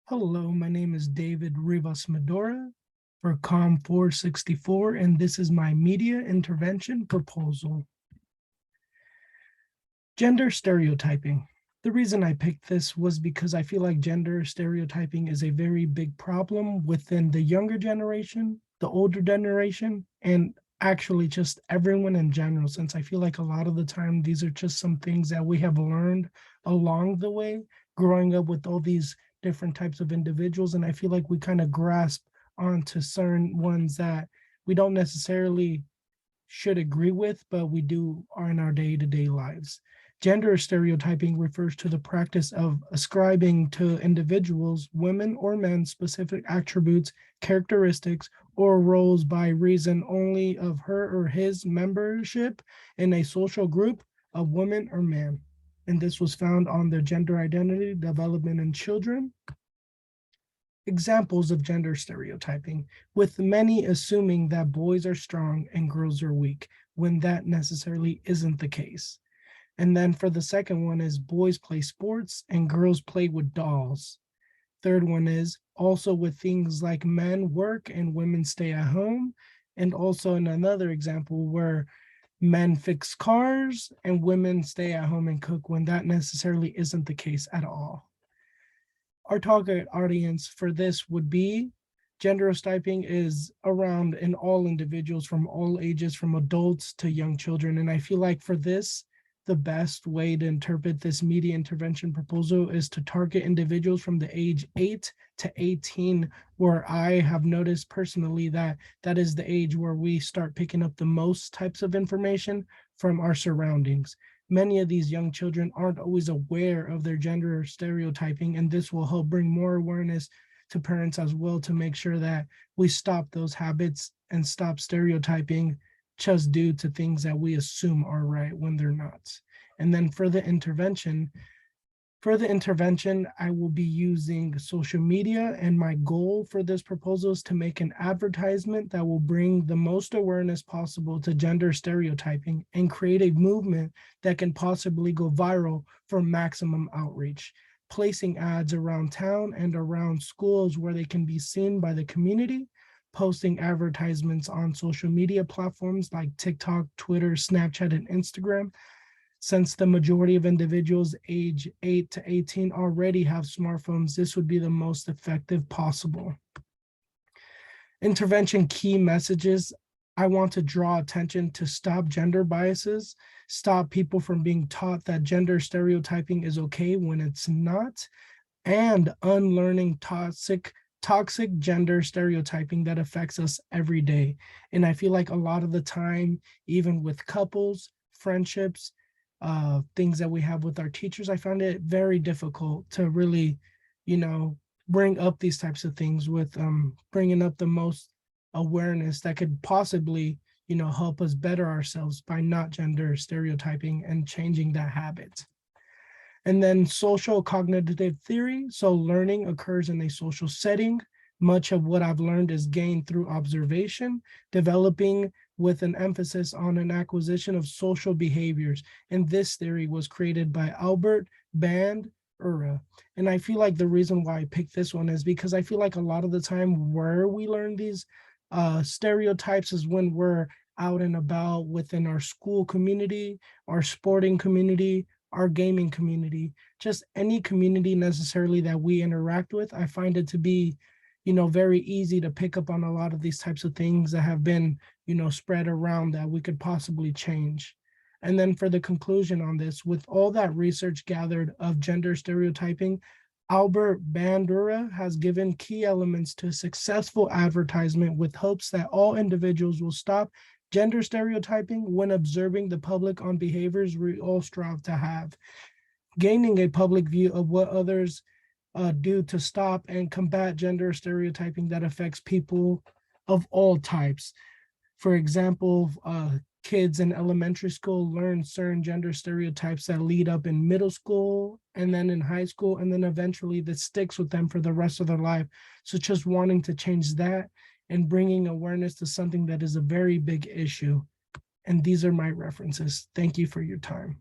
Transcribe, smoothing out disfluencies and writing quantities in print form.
Hello, my name is David Rivas Medora for COM 464, and this is my media intervention proposal. Gender stereotyping. The reason I picked this was because I feel like gender stereotyping is a very big problem within the younger generation, the older generation, and actually just everyone in general, since I feel like a lot of the time these are just some things that we have learned along the way, growing up with all these different types of individuals. And I feel like we kind of grasp onto certain ones that we don't necessarily should agree with, but we do are in our day-to-day lives. Gender stereotyping refers to the practice of ascribing to individuals, women or men, specific attributes, characteristics, or roles by reason only of her or his membership in a social group of women or men. And this was found on the Gender Identity, Development in Children. Examples of gender stereotyping, with many assuming that boys are strong and girls are weak, when that necessarily isn't the case. And then for the second one is boys play sports and girls play with dolls. Third one is also with things like men work and women stay at home. And also in another example where men fix cars and women stay at home and cook, when that necessarily isn't the case at all. Our target audience for this would be gender stereotyping is around in all individuals from all ages, from adults to young children. And I feel like for this, the best way to interpret this media intervention proposal is to target individuals from the age 8 to 18, where I have noticed personally that that is the age where we start picking up the most types of information from our surroundings. Many of these young children aren't always aware of their gender stereotyping, and this will help bring more awareness to parents as well, to make sure that we stop those habits and stop stereotyping just due to things that we assume are right when they're not. And then for the intervention, I will be using social media, and my goal for this proposal is to make an advertisement that will bring the most awareness possible to gender stereotyping and create a movement that can possibly go viral for maximum outreach, placing ads around town and around schools where they can be seen by the community, posting advertisements on social media platforms like TikTok, Twitter, Snapchat, and Instagram. Since the majority of individuals age 8 to 18 already have smartphones, this would be the most effective possible. Intervention key messages. I want to draw attention to stop gender biases, stop people from being taught that gender stereotyping is okay when it's not, and unlearning toxic gender stereotyping that affects us every day. And I feel like a lot of the time, even with couples, friendships, things that we have with our teachers, I found it very difficult to really, you know, bring up these types of things with bringing up the most awareness that could possibly, help us better ourselves by not gender stereotyping and changing that habit. And then social cognitive theory. So learning occurs in a social setting. Much of what I've learned is gained through observation, developing with an emphasis on an acquisition of social behaviors. And this theory was created by Albert Bandura. And I feel like the reason why I picked this one is because I feel like a lot of the time where we learn these stereotypes is when we're out and about within our school community, our sporting community, our gaming community, just any community necessarily that we interact with. I find it to be, very easy to pick up on a lot of these types of things that have been, spread around that we could possibly change. And then for the conclusion on this, with all that research gathered of gender stereotyping, Albert Bandura has given key elements to successful advertisement with hopes that all individuals will stop gender stereotyping when observing the public on behaviors we all strive to have, gaining a public view of what others do to stop and combat gender stereotyping that affects people of all types. For example, kids in elementary school learn certain gender stereotypes that lead up in middle school and then in high school, and then eventually that sticks with them for the rest of their life. So just wanting to change that and bringing awareness to something that is a very big issue. And these are my references. Thank you for your time.